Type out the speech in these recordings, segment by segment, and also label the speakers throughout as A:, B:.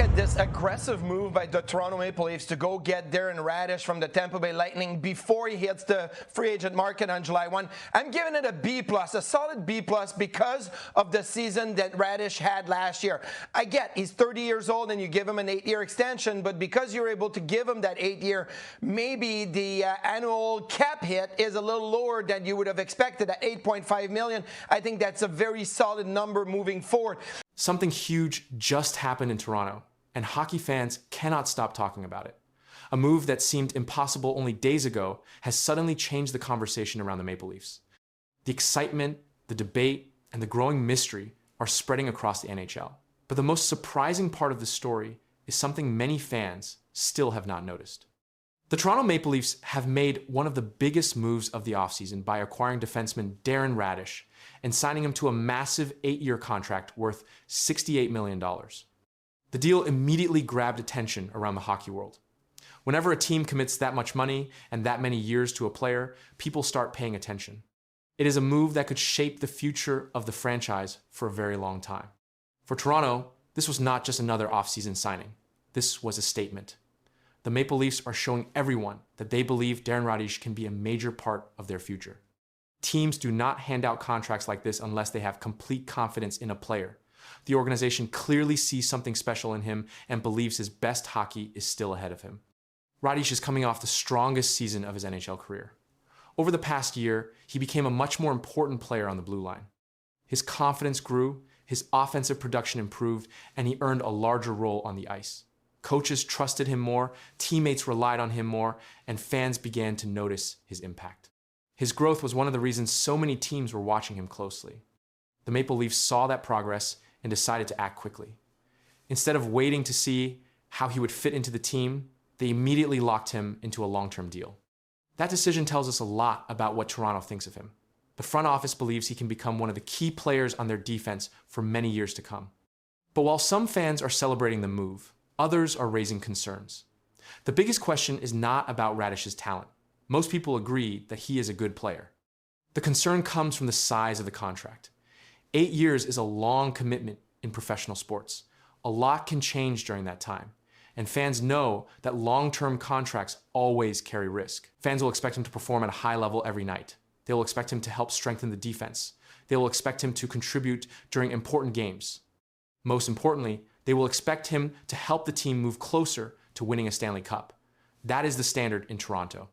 A: at this aggressive move by the Toronto Maple Leafs to go get Darren Raddysh from the Tampa Bay Lightning before he hits the free agent market on July 1. I'm giving it a B+, a solid B+, because of the season that Raddysh had last year. I get he's 30 years old and you give him an 8-year extension, but because you're able to give him that 8-year, maybe the annual cap hit is a little lower than you would have expected at $8.5 million. I think that's a very solid number moving forward.
B: Something huge just happened in Toronto, and hockey fans cannot stop talking about it. A move that seemed impossible only days ago has suddenly changed the conversation around the Maple Leafs. The excitement, the debate, and the growing mystery are spreading across the NHL. But the most surprising part of the story is something many fans still have not noticed. The Toronto Maple Leafs have made one of the biggest moves of the offseason by acquiring defenseman Darren Raddysh and signing him to a massive 8-year contract worth $68 million. The deal immediately grabbed attention around the hockey world. Whenever a team commits that much money and that many years to a player, people start paying attention. It is a move that could shape the future of the franchise for a very long time. For Toronto, this was not just another offseason signing. This was a statement. The Maple Leafs are showing everyone that they believe Darren Raddysh can be a major part of their future. Teams do not hand out contracts like this unless they have complete confidence in a player. The organization clearly sees something special in him and believes his best hockey is still ahead of him. Raddysh is coming off the strongest season of his NHL career. Over the past year, he became a much more important player on the blue line. His confidence grew, his offensive production improved, and he earned a larger role on the ice. Coaches trusted him more, teammates relied on him more, and fans began to notice his impact. His growth was one of the reasons so many teams were watching him closely. The Maple Leafs saw that progress and decided to act quickly. Instead of waiting to see how he would fit into the team, they immediately locked him into a long-term deal. That decision tells us a lot about what Toronto thinks of him. The front office believes he can become one of the key players on their defense for many years to come. But while some fans are celebrating the move, others are raising concerns. The biggest question is not about Raddysh's talent. Most people agree that he is a good player. The concern comes from the size of the contract. 8 years is a long commitment in professional sports. A lot can change during that time, and fans know that long-term contracts always carry risk. Fans will expect him to perform at a high level every night. They will expect him to help strengthen the defense. They will expect him to contribute during important games. Most importantly, they will expect him to help the team move closer to winning a Stanley Cup. That is the standard in Toronto.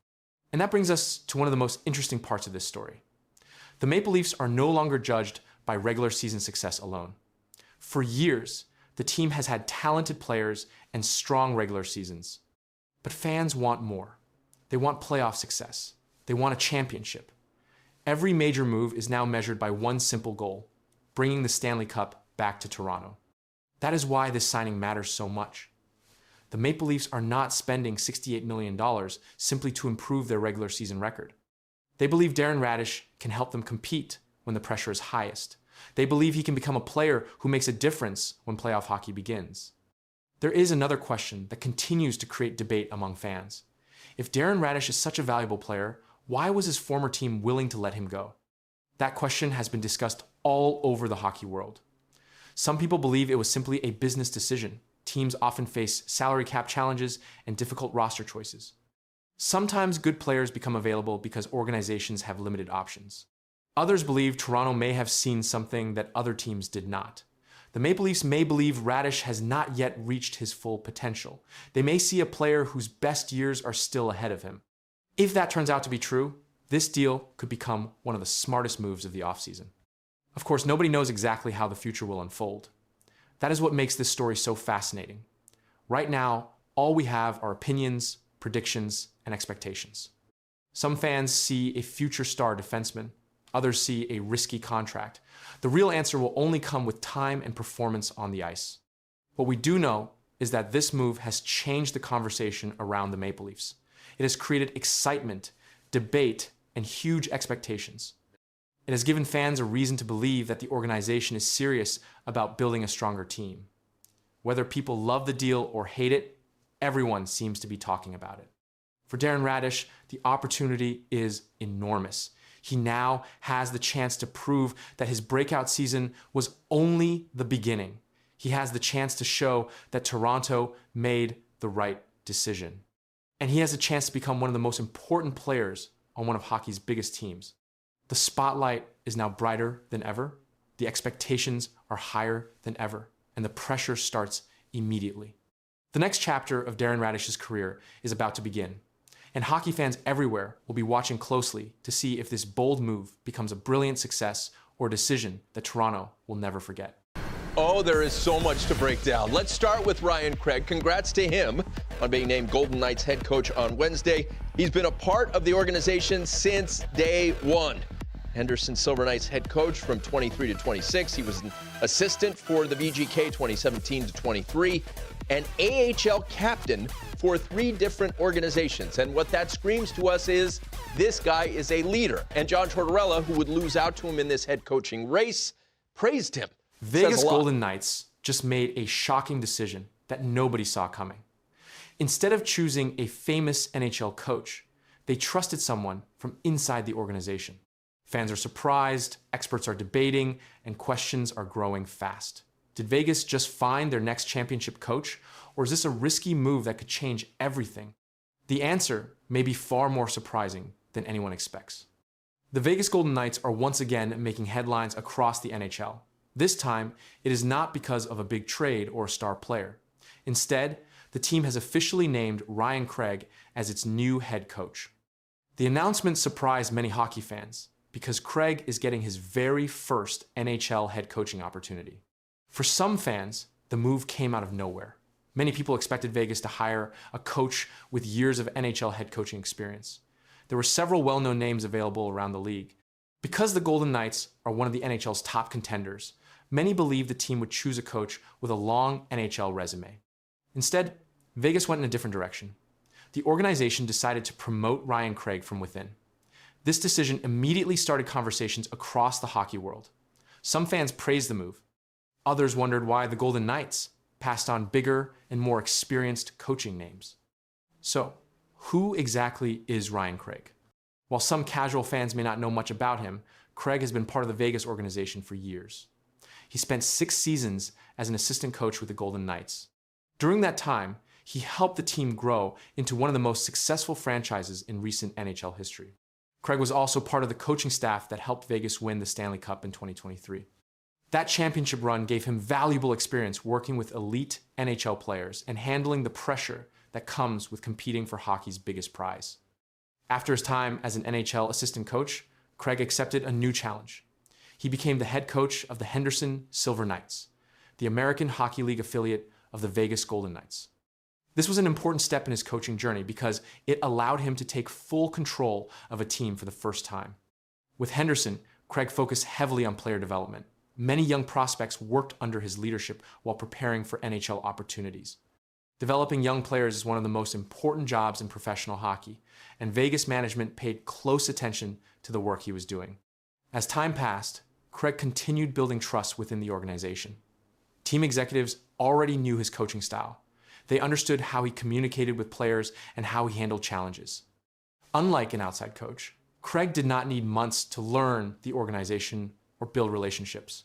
B: And that brings us to one of the most interesting parts of this story. The Maple Leafs are no longer judged by regular season success alone. For years, the team has had talented players and strong regular seasons. But fans want more. They want playoff success. They want a championship. Every major move is now measured by one simple goal: bringing the Stanley Cup back to Toronto. That is why this signing matters so much. The Maple Leafs are not spending $68 million simply to improve their regular season record. They believe Darren Raddysh can help them compete when the pressure is highest. They believe he can become a player who makes a difference when playoff hockey begins. There is another question that continues to create debate among fans. If Darren Raddysh is such a valuable player, why was his former team willing to let him go? That question has been discussed all over the hockey world. Some people believe it was simply a business decision. Teams often face salary cap challenges and difficult roster choices. Sometimes good players become available because organizations have limited options. Others believe Toronto may have seen something that other teams did not. The Maple Leafs may believe Raddysh has not yet reached his full potential. They may see a player whose best years are still ahead of him. If that turns out to be true, this deal could become one of the smartest moves of the offseason. Of course, nobody knows exactly how the future will unfold. That is what makes this story so fascinating. Right now, all we have are opinions, predictions, and expectations. Some fans see a future star defenseman. Others see a risky contract. The real answer will only come with time and performance on the ice. What we do know is that this move has changed the conversation around the Maple Leafs. It has created excitement, debate, and huge expectations. It has given fans a reason to believe that the organization is serious about building a stronger team. Whether people love the deal or hate it, everyone seems to be talking about it. For Darren Raddysh, the opportunity is enormous. He now has the chance to prove that his breakout season was only the beginning. He has the chance to show that Toronto made the right decision. And he has a chance to become one of the most important players on one of hockey's biggest teams. The spotlight is now brighter than ever. The expectations are higher than ever. And the pressure starts immediately. The next chapter of Darren Raddysh's career is about to begin. And hockey fans everywhere will be watching closely to see if this bold move becomes a brilliant success or decision that Toronto will never forget.
C: Oh, there is so much to break down. Let's start with Ryan Craig. Congrats to him on being named Golden Knights head coach on Wednesday. He's been a part of the organization since day one. Henderson Silver Knights head coach from 23 to 26. He was an assistant for the VGK 2017 to 23, and AHL captain for 3 different organizations. And what that screams to us is this guy is a leader. And John Tortorella, who would lose out to him in this head coaching race, praised him.
B: Vegas Golden Knights just made a shocking decision that nobody saw coming. Instead of choosing a famous NHL coach, they trusted someone from inside the organization. Fans are surprised, experts are debating, and questions are growing fast. Did Vegas just find their next championship coach, or is this a risky move that could change everything? The answer may be far more surprising than anyone expects. The Vegas Golden Knights are once again making headlines across the NHL. This time, it is not because of a big trade or a star player. Instead, the team has officially named Ryan Craig as its new head coach. The announcement surprised many hockey fans because Craig is getting his very first NHL head coaching opportunity. For some fans, the move came out of nowhere. Many people expected Vegas to hire a coach with years of NHL head coaching experience. There were several well-known names available around the league. Because the Golden Knights are one of the NHL's top contenders, many believed the team would choose a coach with a long NHL resume. Instead, Vegas went in a different direction. The organization decided to promote Ryan Craig from within. This decision immediately started conversations across the hockey world. Some fans praised the move. Others wondered why the Golden Knights passed on bigger and more experienced coaching names. So, who exactly is Ryan Craig? While some casual fans may not know much about him, Craig has been part of the Vegas organization for years. He spent 6 seasons as an assistant coach with the Golden Knights. During that time, he helped the team grow into one of the most successful franchises in recent NHL history. Craig was also part of the coaching staff that helped Vegas win the Stanley Cup in 2023. That championship run gave him valuable experience working with elite NHL players and handling the pressure that comes with competing for hockey's biggest prize. After his time as an NHL assistant coach, Craig accepted a new challenge. He became the head coach of the Henderson Silver Knights, the American Hockey League affiliate of the Vegas Golden Knights. This was an important step in his coaching journey because it allowed him to take full control of a team for the first time. With Henderson, Craig focused heavily on player development. Many young prospects worked under his leadership while preparing for NHL opportunities. Developing young players is one of the most important jobs in professional hockey, and Vegas management paid close attention to the work he was doing. As time passed, Craig continued building trust within the organization. Team executives already knew his coaching style. They understood how he communicated with players and how he handled challenges. Unlike an outside coach, Craig did not need months to learn the organization or build relationships.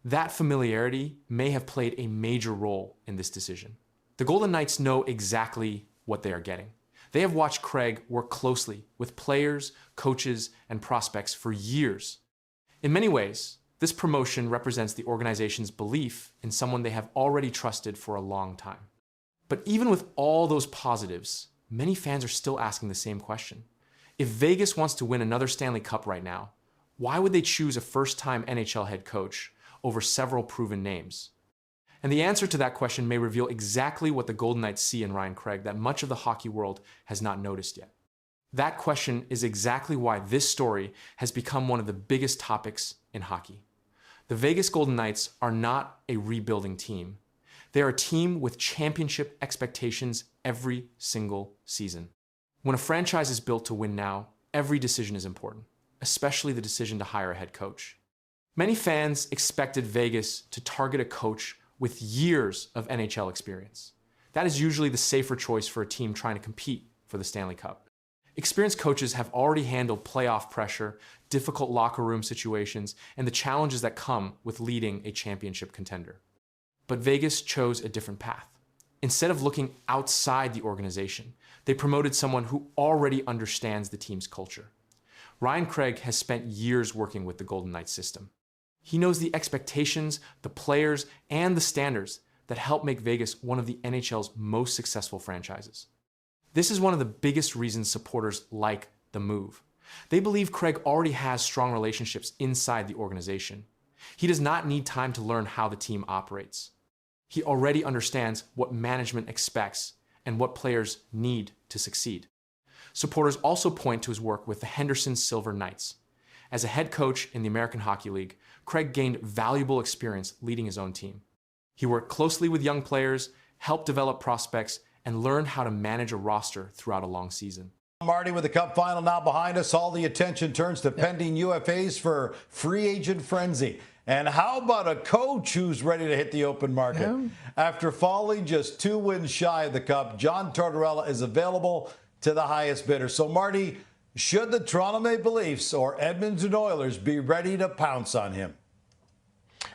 B: That familiarity may have played a major role in this decision. The Golden Knights know exactly what they are getting. They have watched Craig work closely with players, coaches, and prospects for years. In many ways, this promotion represents the organization's belief in someone they have already trusted for a long time. But even with all those positives, many fans are still asking the same question. If Vegas wants to win another Stanley Cup right now, why would they choose a first-time NHL head coach over several proven names? And the answer to that question may reveal exactly what the Golden Knights see in Ryan Craig that much of the hockey world has not noticed yet. That question is exactly why this story has become one of the biggest topics in hockey. The Vegas Golden Knights are not a rebuilding team. They are a team with championship expectations every single season. When a franchise is built to win now, every decision is important, especially the decision to hire a head coach. Many fans expected Vegas to target a coach with years of NHL experience. That is usually the safer choice for a team trying to compete for the Stanley Cup. Experienced coaches have already handled playoff pressure, difficult locker room situations, and the challenges that come with leading a championship contender. But Vegas chose a different path. Instead of looking outside the organization, they promoted someone who already understands the team's culture. Ryan Craig has spent years working with the Golden Knights system. He knows the expectations, the players, and the standards that help make Vegas one of the NHL's most successful franchises. This is one of the biggest reasons supporters like the move. They believe Craig already has strong relationships inside the organization. He does not need time to learn how the team operates. He already understands what management expects and what players need to succeed. Supporters also point to his work with the Henderson Silver Knights. As a head coach in the American Hockey League, Craig gained valuable experience leading his own team. He worked closely with young players, helped develop prospects, and learned how to manage a roster throughout a long season.
D: Marty, with the Cup final now behind us, all the attention turns to pending UFAs for free agent frenzy. And how about a coach who's ready to hit the open market? Yeah. After falling just 2 wins shy of the Cup, John Tortorella is available to the highest bidder. So, Marty, should the Toronto Maple Leafs or Edmonton Oilers be ready to pounce on him?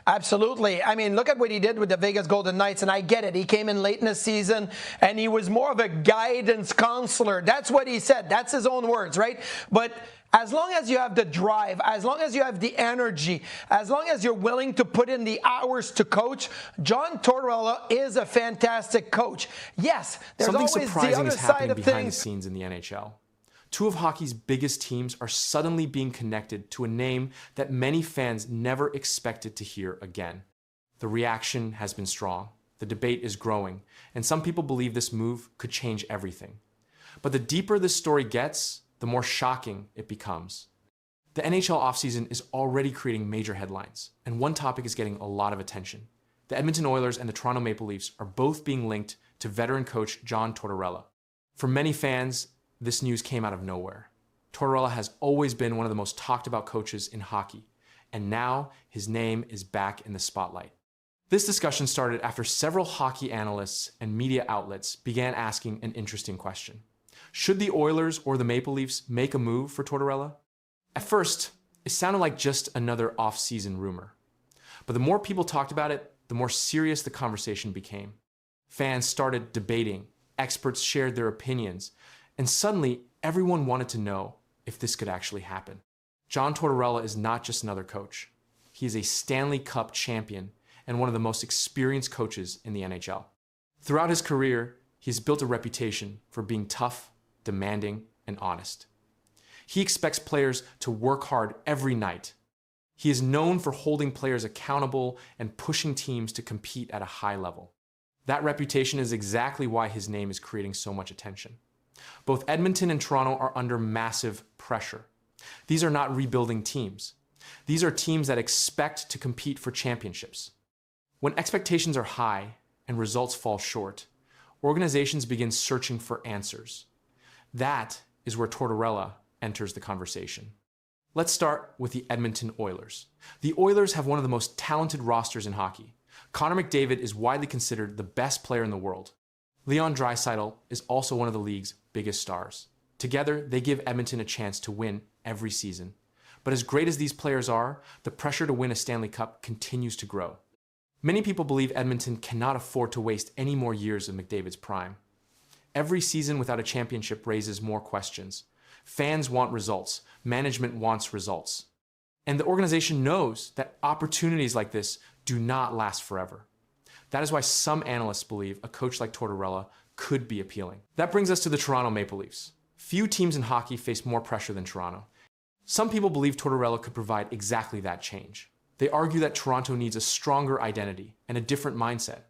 A: Absolutely. I mean, look at what he did with the Vegas Golden Knights, and I get it. He came in late in the season, and he was more of a guidance counselor. That's what he said. That's his own words, right? But as long as you have the drive, as long as you have the energy, as long as you're willing to put in the hours to coach, John Tortorella is a fantastic coach. Yes, there's always the other side of things.
B: Behind the scenes in the NHL. Two of hockey's biggest teams are suddenly being connected to a name that many fans never expected to hear again. The reaction has been strong, the debate is growing, and some people believe this move could change everything. But the deeper this story gets, the more shocking it becomes. The NHL offseason is already creating major headlines, and one topic is getting a lot of attention. The Edmonton Oilers and the Toronto Maple Leafs are both being linked to veteran coach John Tortorella. For many fans, this news came out of nowhere. Tortorella has always been one of the most talked about coaches in hockey, and now his name is back in the spotlight. This discussion started after several hockey analysts and media outlets began asking an interesting question. Should the Oilers or the Maple Leafs make a move for Tortorella? At first, it sounded like just another off-season rumor. But the more people talked about it, the more serious the conversation became. Fans started debating, experts shared their opinions, and suddenly, everyone wanted to know if this could actually happen. John Tortorella is not just another coach. He is a Stanley Cup champion and one of the most experienced coaches in the NHL. Throughout his career, he has built a reputation for being tough, demanding, and honest. He expects players to work hard every night. He is known for holding players accountable and pushing teams to compete at a high level. That reputation is exactly why his name is creating so much attention. Both Edmonton and Toronto are under massive pressure. These are not rebuilding teams. These are teams that expect to compete for championships. When expectations are high and results fall short, organizations begin searching for answers. That is where Tortorella enters the conversation. Let's start with the Edmonton Oilers. The Oilers have one of the most talented rosters in hockey. Connor McDavid is widely considered the best player in the world. Leon Draisaitl is also one of the league's biggest stars. Together, they give Edmonton a chance to win every season. But as great as these players are, the pressure to win a Stanley Cup continues to grow. Many people believe Edmonton cannot afford to waste any more years of McDavid's prime. Every season without a championship raises more questions. Fans want results. Management wants results. And the organization knows that opportunities like this do not last forever. That is why some analysts believe a coach like Tortorella could be appealing. That brings us to the Toronto Maple Leafs. Few teams in hockey face more pressure than Toronto. Some people believe Tortorella could provide exactly that change. They argue that Toronto needs a stronger identity and a different mindset.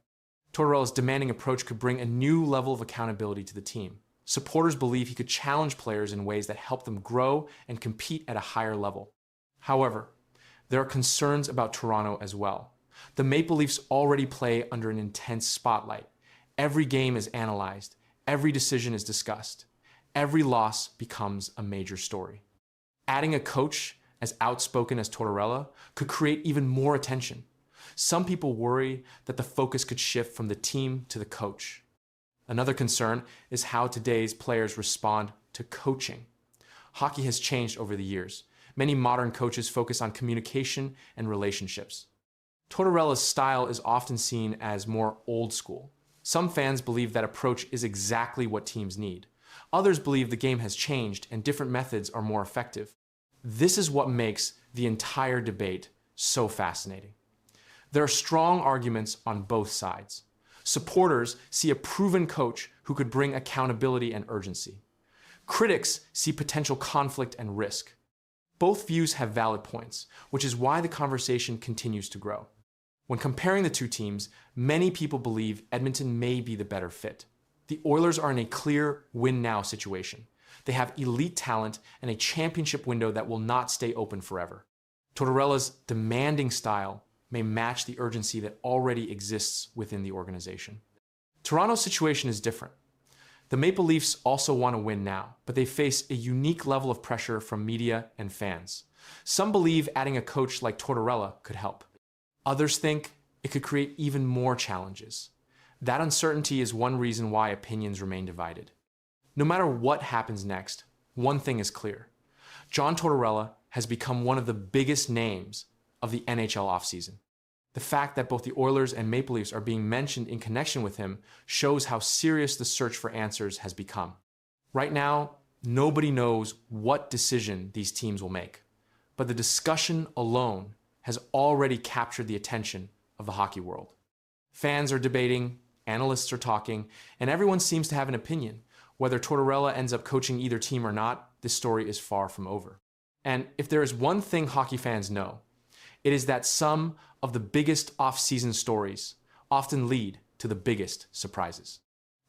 B: Tortorella's demanding approach could bring a new level of accountability to the team. Supporters believe he could challenge players in ways that help them grow and compete at a higher level. However, there are concerns about Toronto as well. The Maple Leafs already play under an intense spotlight. Every game is analyzed. Every decision is discussed. Every loss becomes a major story. Adding a coach as outspoken as Tortorella could create even more attention. Some people worry that the focus could shift from the team to the coach. Another concern is how today's players respond to coaching. Hockey has changed over the years. Many modern coaches focus on communication and relationships. Tortorella's style is often seen as more old school. Some fans believe that approach is exactly what teams need. Others believe the game has changed and different methods are more effective. This is what makes the entire debate so fascinating. There are strong arguments on both sides. Supporters see a proven coach who could bring accountability and urgency. Critics see potential conflict and risk. Both views have valid points, which is why the conversation continues to grow. When comparing the two teams, many people believe Edmonton may be the better fit. The Oilers are in a clear win-now situation. They have elite talent and a championship window that will not stay open forever. Tortorella's demanding style may match the urgency that already exists within the organization. Toronto's situation is different. The Maple Leafs also want to win now, but they face a unique level of pressure from media and fans. Some believe adding a coach like Tortorella could help. Others think it could create even more challenges. That uncertainty is one reason why opinions remain divided. No matter what happens next, one thing is clear. John Tortorella has become one of the biggest names of the NHL offseason. The fact that both the Oilers and Maple Leafs are being mentioned in connection with him shows how serious the search for answers has become. Right now, nobody knows what decision these teams will make, but the discussion alone has already captured the attention of the hockey world. Fans are debating, analysts are talking, and everyone seems to have an opinion. Whether Tortorella ends up coaching either team or not, this story is far from over. And if there is one thing hockey fans know, it is that some of the biggest off-season stories often lead to the biggest surprises.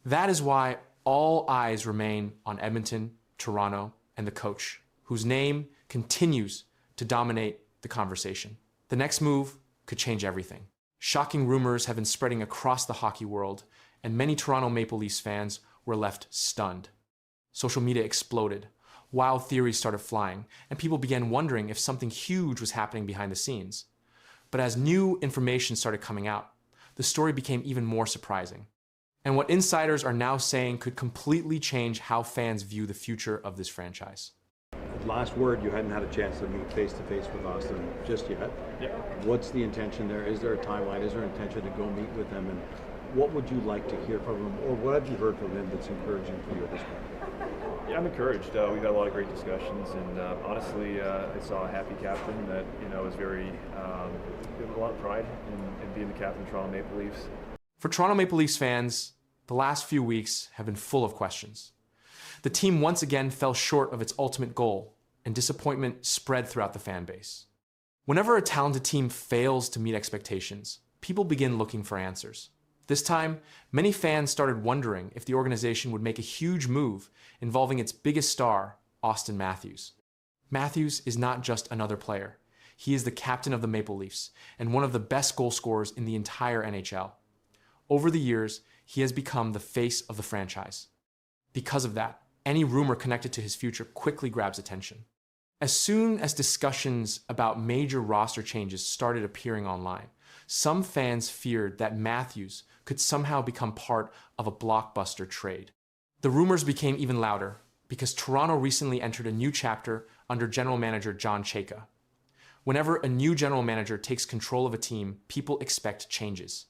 B: That is why all eyes remain on Edmonton, Toronto, and the coach, whose name continues to dominate the conversation. The next move could change everything. Shocking rumors have been spreading across the hockey world, and many Toronto Maple Leafs fans were left stunned. Social media exploded. Wild theories started flying, and people began wondering if something huge was happening behind the scenes. But as new information started coming out, the story became even more surprising. And what insiders are now saying could completely change how fans view the future of this franchise.
E: Last word, you hadn't had a chance to meet face-to-face with Austin just yet.
F: Yeah.
E: What's the intention there? Is there a timeline? Is there an intention to go meet with him? And what would you like to hear from him? Or what have you heard from him that's encouraging for you at this point?
F: Yeah, I'm encouraged. We've had a lot of great discussions, and honestly, I saw a happy captain that is very with a lot of pride in being the captain of Toronto Maple Leafs.
B: For Toronto Maple Leafs fans, the last few weeks have been full of questions. The team once again fell short of its ultimate goal, and disappointment spread throughout the fan base. Whenever a talented team fails to meet expectations, people begin looking for answers. This time, many fans started wondering if the organization would make a huge move involving its biggest star, Austin Matthews. Matthews is not just another player. He is the captain of the Maple Leafs and one of the best goal scorers in the entire NHL. Over the years, he has become the face of the franchise. Because of that, any rumor connected to his future quickly grabs attention. As soon as discussions about major roster changes started appearing online, some fans feared that Matthews could somehow become part of a blockbuster trade. The rumors became even louder because Toronto recently entered a new chapter under general manager John Chayka. Whenever a new general manager takes control of a team, people expect changes.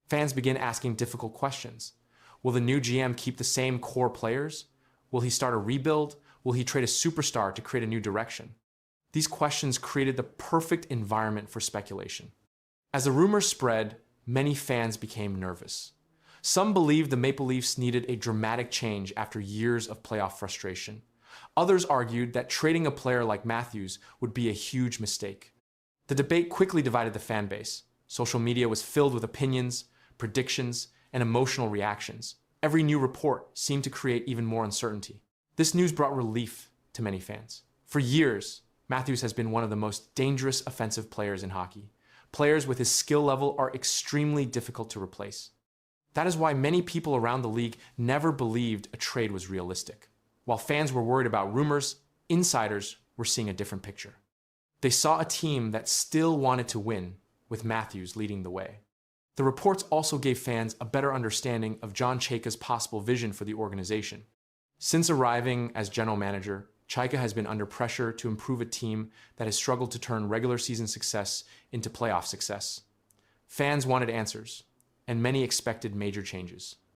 B: Fans begin asking difficult questions. Will the new GM keep the same core players? Will he start a rebuild? Will he trade a superstar to create a new direction? These questions created the perfect environment for speculation. As the rumors spread, many fans became nervous. Some believed the Maple Leafs needed a dramatic change after years of playoff frustration. Others argued that trading a player like Matthews would be a huge mistake. The debate quickly divided the fan base. Social media was filled with opinions, predictions, and emotional reactions. Every new report seemed to create even more uncertainty. This news brought relief to many fans. For years, Matthews has been one of the most dangerous offensive players in hockey. Players with his skill level are extremely difficult to replace. That is why many people around the league never believed a trade was realistic. While fans were worried about rumors, insiders were seeing a different picture. They saw a team that still wanted to win, with Matthews leading the way. The reports also gave fans a better understanding of John Chayka's possible vision for the organization. Since arriving as general manager, Chayka has been under pressure to improve a team that has struggled to turn regular season success into playoff success. Fans wanted answers, and many expected major changes.